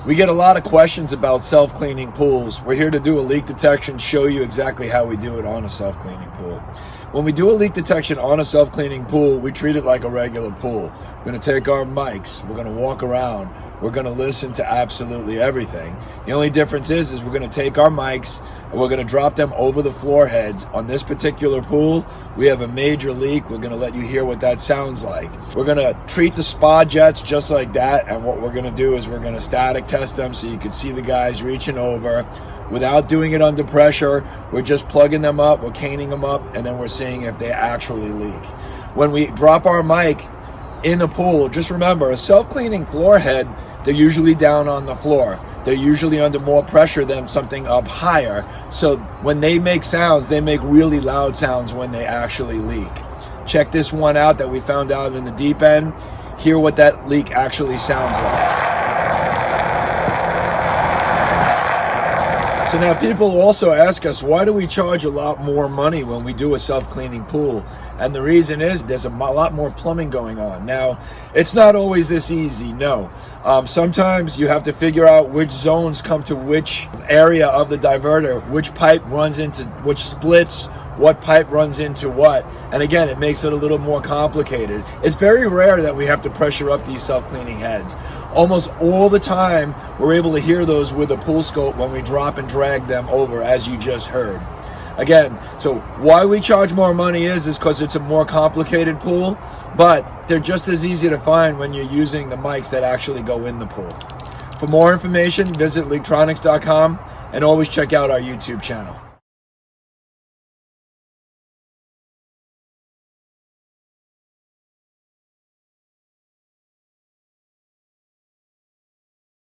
We get a lot of questions about self-cleaning pools. We're here to do a leak detection, show you exactly how we do it on a self-cleaning pool. When we do a leak detection on a self-cleaning pool, we treat it like a regular pool. We're going to take our mics, we're going to walk around, we're going to listen to absolutely everything. The only difference is we're going to take our mics and we're going to drop them over the floor heads. On this particular pool, we have a major leak. We're going to let you hear what that sounds like. We're going to treat the spa jets just like that, and what we're going to do is we're going to static test them so you can see the guys reaching over. Without doing it under pressure, we're just plugging them up, we're caning them up, and then we're seeing if they actually leak. When we drop our mic in the pool, just remember, a self-cleaning floor head, they're usually down on the floor. They're usually under more pressure than something up higher. So when they make sounds, they make really loud sounds when they actually leak. Check this one out that we found out in the deep end. Hear what that leak actually sounds like. So now people also ask us, why do we charge a lot more money when we do a self-cleaning pool? And the reason is there's a lot more plumbing going on. Now, it's not always this easy, no. Sometimes you have to figure out which zones come to which area of the diverter, which pipe runs into which splits, what pipe runs into what. And again, it makes it a little more complicated. It's very rare that we have to pressure up these self-cleaning heads. Almost all the time, we're able to hear those with a pool scope when we drop and drag them over, as you just heard. Again, so why we charge more money is because it's a more complicated pool, but they're just as easy to find when you're using the mics that actually go in the pool. For more information, visit LeakTronics.com and always check out our YouTube channel.